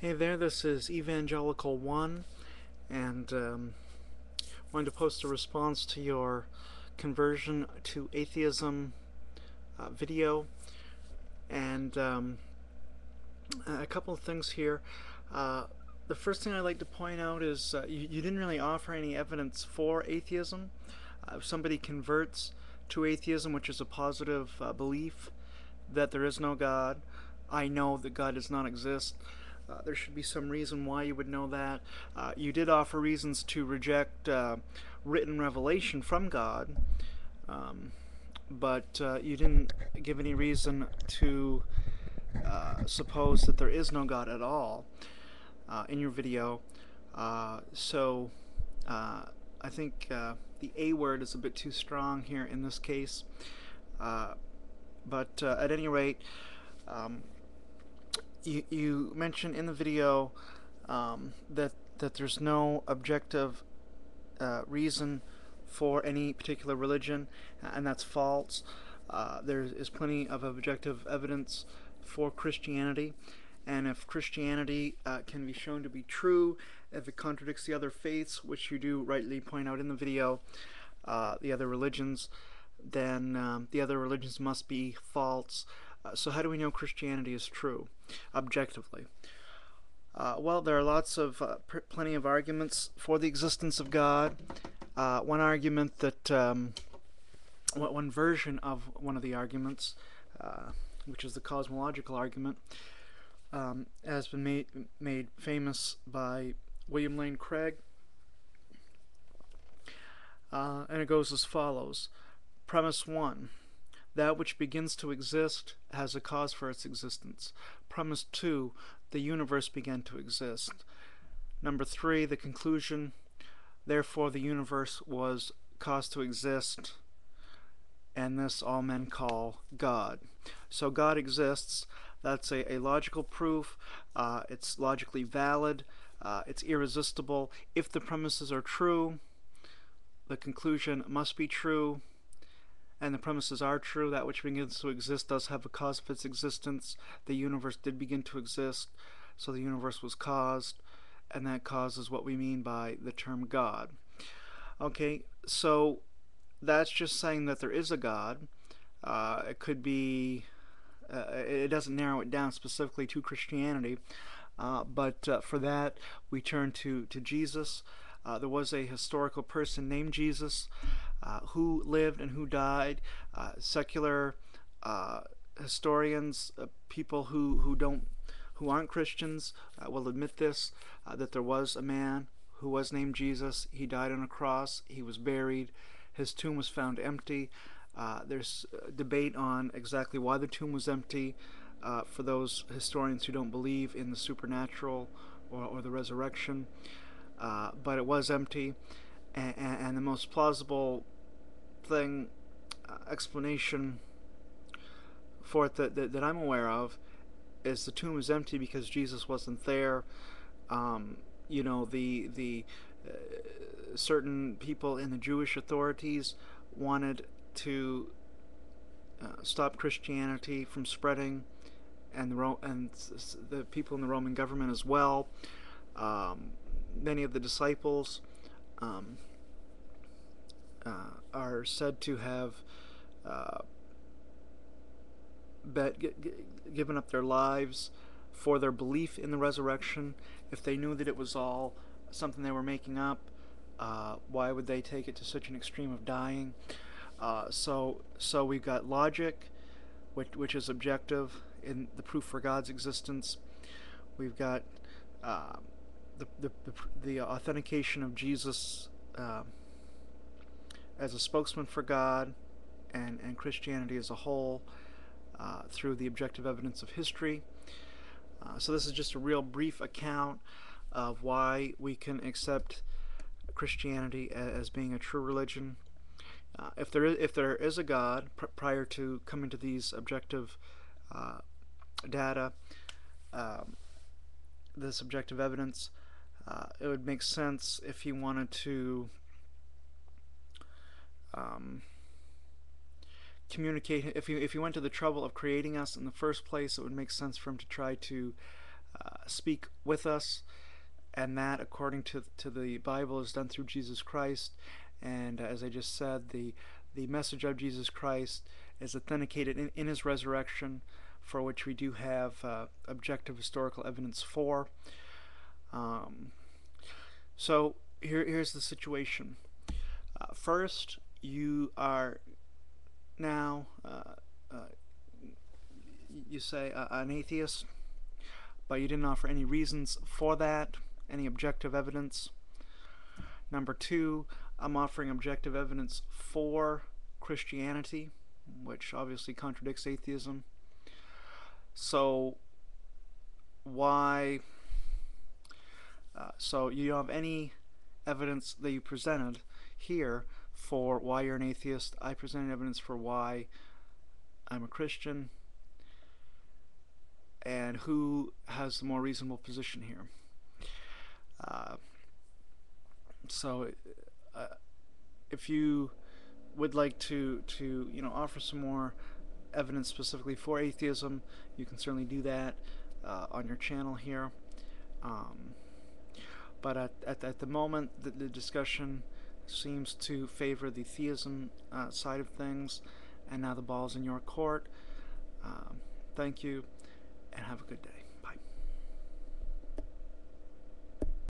Hey there, this is Evangelical One, and wanted to post a response to your conversion to atheism video, and a couple of things here. Uh, the first thing I'd like to point out is you didn't really offer any evidence for atheism. If somebody converts to atheism, which is a positive belief that there is no God, I know that God does not exist. There should be some reason why you would know that. You did offer reasons to reject written revelation from God, but you didn't give any reason to suppose that there is no God at all in your video. So I think the A word is a bit too strong here in this case. But at any rate, um, you mentioned in the video that there's no objective reason for any particular religion, and that's false. There is plenty of objective evidence for Christianity, and if Christianity can be shown to be true, if it contradicts the other faiths, which you do rightly point out in the video, the other religions, then the other religions must be false. So how do we know Christianity is true, objectively? Well, there are plenty of arguments for the existence of God. One argument that, one version of one of the arguments, which is the cosmological argument, has been made famous by William Lane Craig, and it goes as follows. Premise 1. That which begins to exist has a cause for its existence. Premise 2. The universe began to exist. Number 3. The conclusion. Therefore, the universe was caused to exist, and this all men call God. So God exists. That's a logical proof. It's logically valid. It's irresistible. If the premises are true, the conclusion must be true, and the premises are true. That which begins to exist does have a cause of its existence. The universe did begin to exist, so the universe was caused, and that cause is what we mean by the term God. Okay, so that's just saying that there is a God. It could be, it doesn't narrow it down specifically to Christianity, but for that we turn to Jesus. There was a historical person named Jesus who lived and who died. Secular historians, people who aren't Christians, will admit this, that there was a man who was named Jesus. He died on a cross. He was buried. His tomb was found empty. There's debate on exactly why the tomb was empty for those historians who don't believe in the supernatural or the resurrection. But it was empty, and the most plausible explanation for it that I'm aware of is the tomb was empty because Jesus wasn't there. The certain people in the Jewish authorities wanted to stop Christianity from spreading, and the people in the Roman government as well. Many of the disciples are said to have given up their lives for their belief in the resurrection. If they knew that it was all something they were making up, why would they take it to such an extreme of dying? So we've got logic, which is objective in the proof for God's existence. We've got the authentication of Jesus as a spokesman for God and Christianity as a whole through the objective evidence of history. So this is just a real brief account of why we can accept Christianity as being a true religion. If there is a God prior to coming to these objective data, this objective evidence, it would make sense if he wanted to communicate. If he went to the trouble of creating us in the first place, it would make sense for him to try to speak with us, and that, according to the Bible, is done through Jesus Christ. And as I just said, the message of Jesus Christ is authenticated in his resurrection, for which we do have objective historical evidence for. Um, here's the situation. First, you are now, you say, an atheist, but you didn't offer any reasons for that, any objective evidence. Number two, I'm offering objective evidence for Christianity, which obviously contradicts atheism. So why? So you don't have any evidence that you presented here for why you're an atheist. I presented evidence for why I'm a Christian, and who has the more reasonable position here. Uh, so if you would like to offer some more evidence specifically for atheism, you can certainly do that on your channel here. But at the moment, the discussion seems to favor the theism side of things, and now the ball's in your court. Thank you, and have a good day.